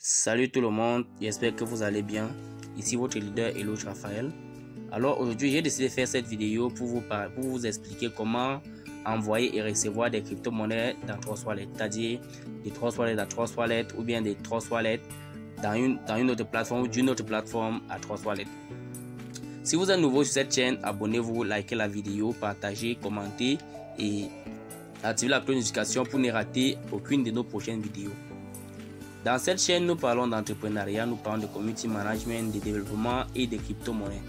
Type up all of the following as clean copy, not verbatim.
Salut tout le monde, j'espère que vous allez bien. Ici votre leader Eloge Raphaël. Alors aujourd'hui j'ai décidé de faire cette vidéo pour vous expliquer comment envoyer et recevoir des crypto-monnaies dans Trust Wallet, c'est-à-dire des Trust Wallet à Trust Wallet ou bien des Trust Wallet dans une autre plateforme ou d'une autre plateforme à Trust Wallet. Si vous êtes nouveau sur cette chaîne, abonnez-vous, likez la vidéo, partagez, commentez et activez la cloche de notification pour ne rater aucune de nos prochaines vidéos. Dans cette chaîne, nous parlons d'entrepreneuriat, nous parlons de community management, de développement et de crypto-monnaies.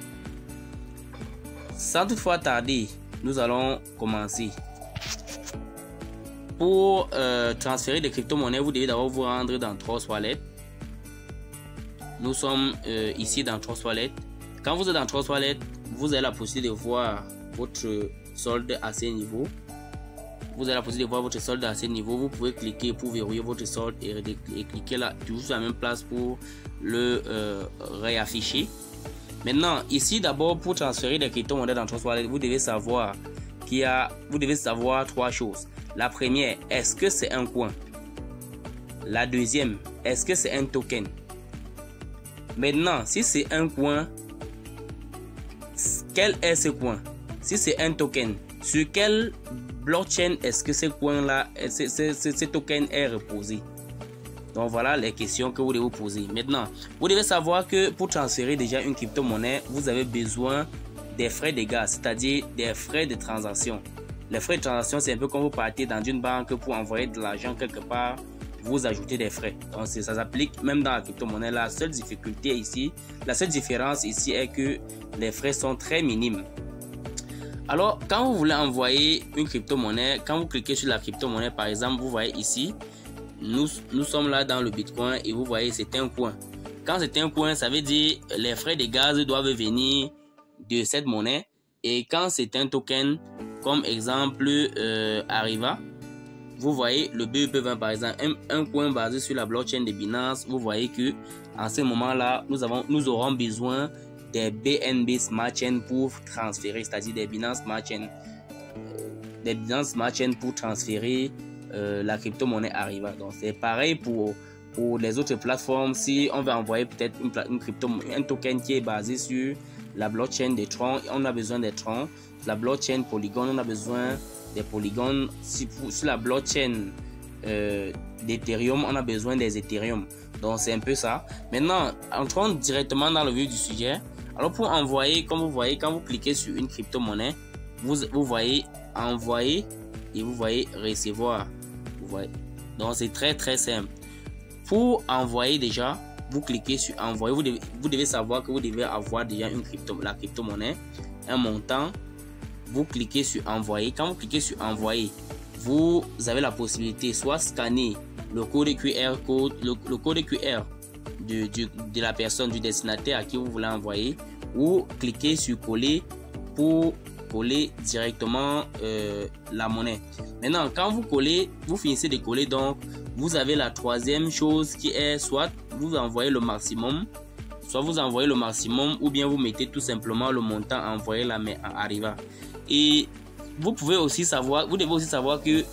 Sans toutefois tarder, nous allons commencer. Pour transférer des crypto-monnaies, vous devez d'abord vous rendre dans Trust Wallet. Nous sommes ici dans Trust Wallet. Quand vous êtes dans Trust Wallet, vous avez la possibilité de voir votre solde à ce niveau. Vous avez la possibilité de voir votre solde à ce niveau. Vous pouvez cliquer pour verrouiller votre solde et cliquer là, toujours sur la même place pour le réafficher. Maintenant, ici d'abord pour transférer des crypto-monnaies dans Trust Wallet, vous devez savoir trois choses. La première, est-ce que c'est un coin? La deuxième, est-ce que c'est un token? Maintenant, si c'est un coin, quel est ce coin? Si c'est un token, sur quelle blockchain est-ce que ce coin-là, ce token est reposé? Donc voilà les questions que vous devez vous poser. Maintenant, vous devez savoir que pour transférer déjà une crypto-monnaie, vous avez besoin des frais de gaz, c'est-à-dire des frais de transaction. Les frais de transaction, c'est un peu comme vous partez dans une banque pour envoyer de l'argent quelque part, vous ajoutez des frais. Donc ça s'applique même dans la crypto-monnaie. La seule difficulté ici, la seule différence ici est que les frais sont très minimes. Alors, quand vous voulez envoyer une crypto-monnaie, quand vous cliquez sur la crypto-monnaie, par exemple, vous voyez ici, nous sommes là dans le Bitcoin et vous voyez, c'est un coin. Quand c'est un coin, ça veut dire les frais de gaz doivent venir de cette monnaie. Et quand c'est un token, comme exemple Arriva, vous voyez le BEP20 par exemple, un coin basé sur la blockchain de Binance, vous voyez que en ce moment-là, nous aurons besoin des BNB Smart Chain pour transférer, c'est-à-dire des Binance Smart Chain, pour transférer la crypto-monnaie Arriva. Donc c'est pareil pour les autres plateformes. Si on veut envoyer peut-être un token qui est basé sur la blockchain des Tron, on a besoin des Tron. La blockchain Polygon, on a besoin des Polygon. Sur la blockchain d'Ethereum, on a besoin des Ethereum. Donc c'est un peu ça. Maintenant, entrons directement dans le vif du sujet. Alors pour envoyer, comme vous voyez, quand vous cliquez sur une crypto-monnaie, vous voyez envoyer et vous voyez recevoir. Vous voyez. Donc c'est très simple. Pour envoyer déjà, vous cliquez sur envoyer. Vous devez savoir que vous devez avoir déjà la crypto-monnaie, un montant. Vous cliquez sur envoyer. Quand vous cliquez sur envoyer, vous avez la possibilité soit scanner le code QR, le code QR de la personne, du destinataire à qui vous voulez envoyer, ou cliquer sur coller pour coller directement la monnaie. Maintenant, quand vous collez, vous finissez de coller, donc vous avez la troisième chose qui est soit vous envoyez le maximum, ou bien vous mettez tout simplement le montant envoyé là mais à Arriva. Et vous devez aussi savoir que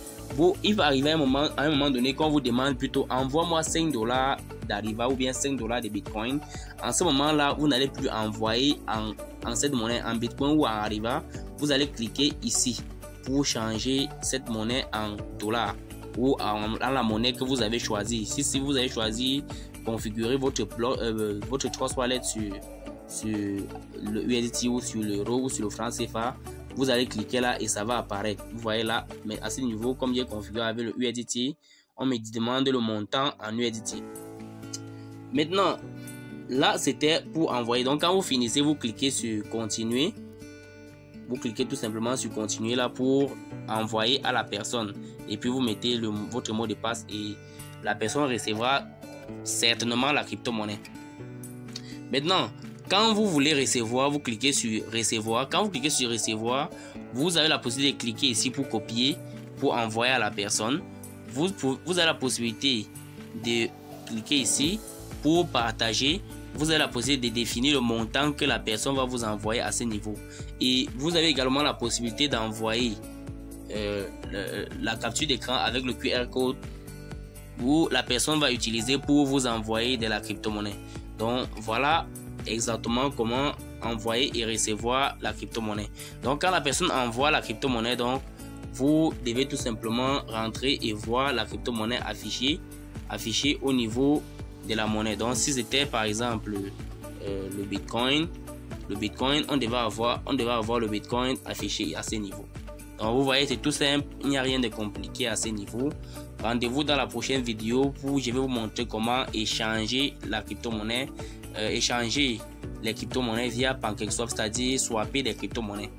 il va arriver à un moment donné qu'on vous demande plutôt envoie-moi $5 d'Arriva ou bien $5 de Bitcoin. En ce moment-là, vous n'allez plus envoyer en cette monnaie, en Bitcoin ou en Arriva. Vous allez cliquer ici pour changer cette monnaie en dollars ou en la monnaie que vous avez choisie. Si vous avez choisi configurer votre Trust Wallet sur le USDT ou sur l'euro ou sur le franc CFA, vous allez cliquer là et ça va apparaître. Vous voyez là, mais à ce niveau, comme j'ai configuré avec le USDT, on me demande le montant en USDT. Maintenant, là c'était pour envoyer. Donc quand vous finissez, vous cliquez sur continuer. Vous cliquez tout simplement sur continuer là pour envoyer à la personne. Et puis vous mettez votre mot de passe et la personne recevra certainement la crypto-monnaie. Maintenant, quand vous voulez recevoir, vous cliquez sur recevoir. Quand vous cliquez sur recevoir, vous avez la possibilité de cliquer ici pour copier, pour envoyer à la personne. Vous avez la possibilité de cliquer ici pour partager. Vous avez la possibilité de définir le montant que la personne va vous envoyer à ce niveau. Et vous avez également la possibilité d'envoyer la capture d'écran avec le QR code où la personne va utiliser pour vous envoyer de la crypto-monnaie. Donc voilà exactement comment envoyer et recevoir la crypto-monnaie. Donc quand la personne envoie la crypto-monnaie, donc vous devez tout simplement rentrer et voir la crypto-monnaie affichée au niveau de la monnaie. Donc si c'était par exemple le Bitcoin, on devait avoir le Bitcoin affiché à ce niveau. Donc vous voyez, c'est tout simple, il n'y a rien de compliqué à ce niveau. Rendez-vous dans la prochaine vidéo où je vais vous montrer comment échanger la crypto-monnaie, échanger les crypto-monnaies via PancakeSwap, c'est-à-dire swapper des crypto-monnaies.